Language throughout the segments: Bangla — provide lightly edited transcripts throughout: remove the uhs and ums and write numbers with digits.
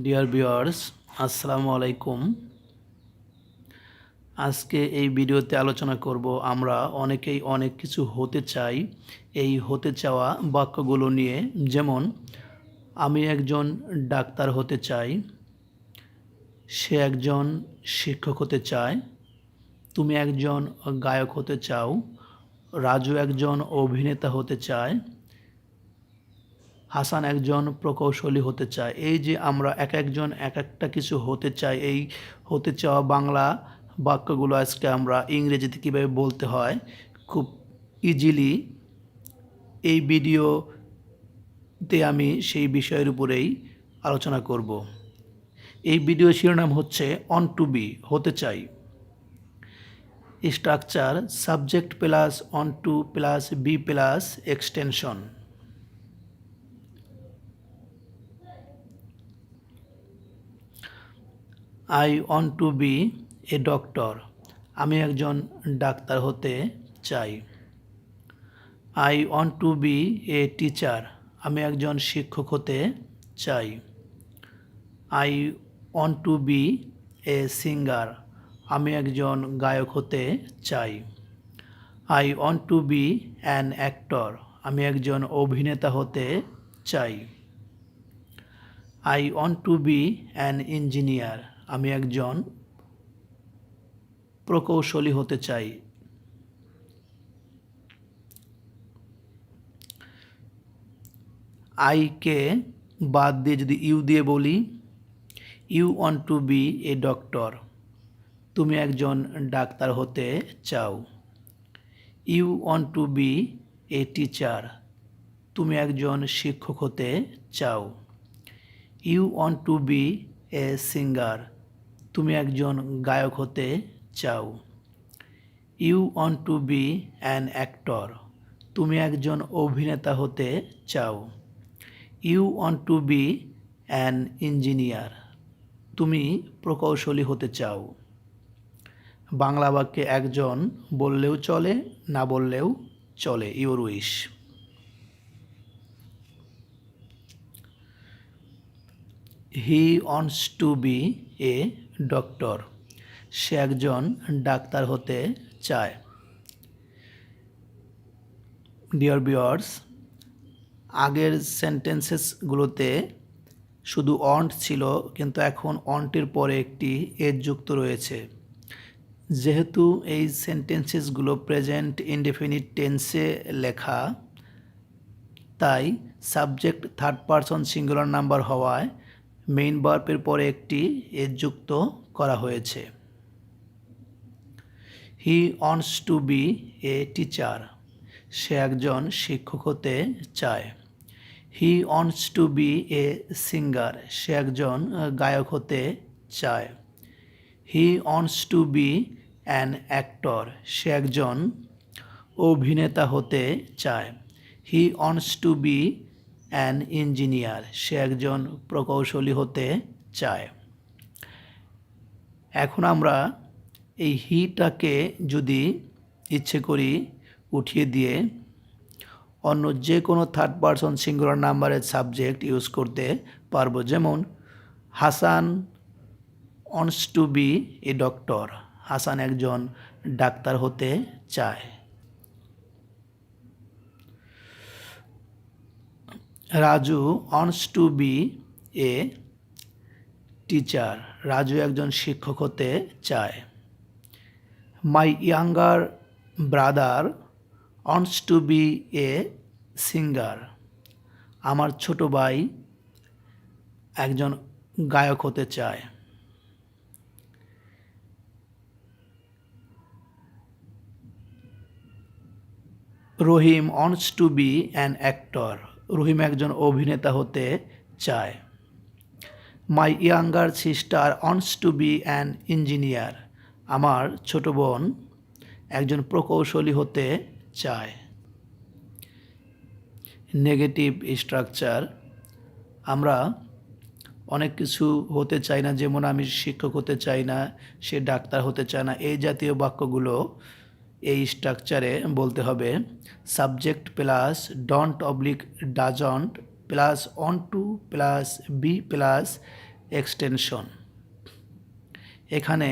ডিয়ার ভিউয়ার্স, আসসালামু আলাইকুম। আজকে এই ভিডিওতে আলোচনা করব আমরা অনেকেই অনেক কিছু হতে চাই। এই হতে চাওয়া বাক্যগুলো নিয়ে, যেমন আমি একজন ডাক্তার হতে চাই, সে একজন শিক্ষক হতে চায়, তুমি একজন গায়ক হতে চাও, রাজু একজন অভিনেতা হতে চায়, হাসান একজন প্রকৌশলী হতে চায়। এই যে আমরা এক একজন এক একটা কিছু হতে চাই, এই হতে চাওয়া বাংলা বাক্যগুলো আজকে আমরা ইংরেজিতে কীভাবে বলতে হয় খুব ইজিলি এই ভিডিওতে আমি সেই বিষয়ের উপরেই আলোচনা করব। এই ভিডিও শিরোনাম হচ্ছে অন টু বি, হতে চাই। Structure subject plus on to plus B plus extension. I want to be a doctor, আমি একজন ডাক্তার হতে চাই। I want to be a teacher, আমি একজন শিক্ষক হতে চাই। I want to be a singer, আমি একজন গায়ক হতে চাই। I want to be an actor, আমি একজন অভিনেতা হতে চাই। I want to be an engineer, আমি একজন প্রকৌশলী হতে চাই। আইকে বাদ দিয়ে যদি ইউ দিয়ে বলি, you want to be a doctor, তুমি একজন ডাক্তার হতে চাও। You want to be a teacher, তুমি একজন শিক্ষক হতে চাও। You want to be a singer, তুমি একজন গায়ক হতে চাও। You want to be an actor, তুমি একজন অভিনেতা হতে চাও। You want to be an engineer, তুমি প্রকৌশলী হতে চাও। বাংলা বাক্যে একজন বললেও চলে, না বললেও চলে, your wish. He wants to be a doctor, সে একজন ডাক্তার হতে চায়। ডিয়ার ভিউয়ার্স, আগের সেন্টেন্সেসগুলোতে শুধু ওয়ান্ট ছিল, কিন্তু এখন ওয়ান্টের পরে একটি এজ যুক্ত রয়েছে। যেহেতু এই সেন্টেন্সেসগুলো প্রেজেন্ট ইনডেফিনিট টেন্সে লেখা, তাই subject third person singular number হওয়ায় মেইন ভার্বের পরে একটি এজ যুক্ত করা হয়েছে। He wants to be a teacher, সে একজন শিক্ষক হতে চায়। He wants to be a singer, সে একজন গায়ক হতে চায়। He wants to be an actor, সে একজন অভিনেতা হতে চায়। He wants to be an engineer, সে একজন প্রকৌশলী হতে চায়। এখন আমরা এই হিটাকে যদি ইচ্ছে করি উঠিয়ে দিয়ে অন্য যে কোনো থার্ড পারসন সিঙ্গুলার নাম্বারের সাবজেক্ট ইউজ করতে পারবো। যেমন Hasan wants to be a doctor, Hasan একজন ডাক্তার হতে চায়। Raju wants to be a teacher, Raju একজন শিক্ষক হতে চায়। My younger brother wants to be a singer, আমার ছোট ভাই একজন গায়ক হতে চায়। Rahim wants to be an actor, Rahim একজন অভিনেতা হতে চায়। My younger sister wants to be an engineer, আমার ছোট বোন একজন প্রকৌশলী হতে চায়। নেগেটিভ স্ট্রাকচার, আমরা অনেক কিছু হতে চাই না, যেমন আমি শিক্ষক হতে চাই না, সে ডাক্তার হতে চায় না, এই জাতীয় বাক্যগুলো এই স্ট্রাকচারে বলতে হবে। Subject plus don't oblique doesn't plus on to plus B plus extension. এখানে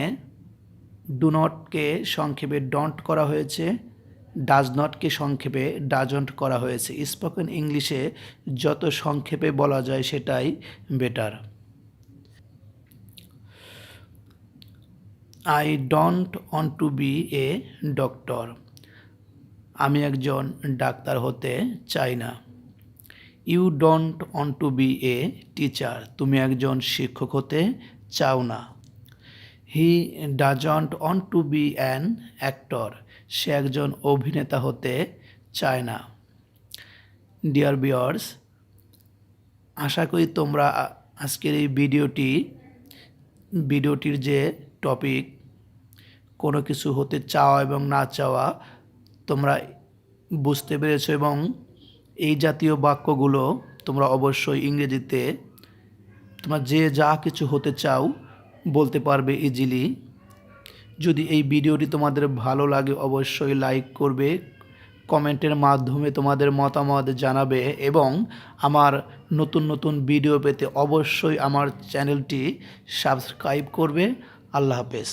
ডু নটকে সংক্ষেপে ডন্ট করা হয়েছে, ডাজ নটকে সংক্ষেপে ডাজন্ট করা হয়েছে। স্পোকেন ইংলিশে যত সংক্ষেপে বলা যায় সেটাই better. I don't want to be a doctor. আমি একজন ডাক্তার হতে চাই না। You don't want to be a teacher. তুমি একজন শিক্ষক হতে চাও না। He doesn't want to be an actor. সে একজন অভিনেতা হতে চায় না। ডিয়ার ভিউয়ার্স, আশা করি তোমরা আজকের এই ভিডিওটির যে টপিক কোনো কিছু হতে চাওয়া এবং না চাওয়া তোমরা বুঝতে পেরেছো, এবং এই জাতীয় বাক্যগুলো তোমরা অবশ্যই ইংরেজিতে তোমরা যে যা কিছু হতে চাও বলতে পারবে ইজিলি। যদি এই ভিডিওটি তোমাদের ভালো লাগে অবশ্যই লাইক করবে, কমেন্টের মাধ্যমে তোমাদের মতামত জানাবে, এবং আমার নতুন নতুন ভিডিও পেতে অবশ্যই আমার চ্যানেলটি সাবস্ক্রাইব করবে। আল্লাহ হাফেজ।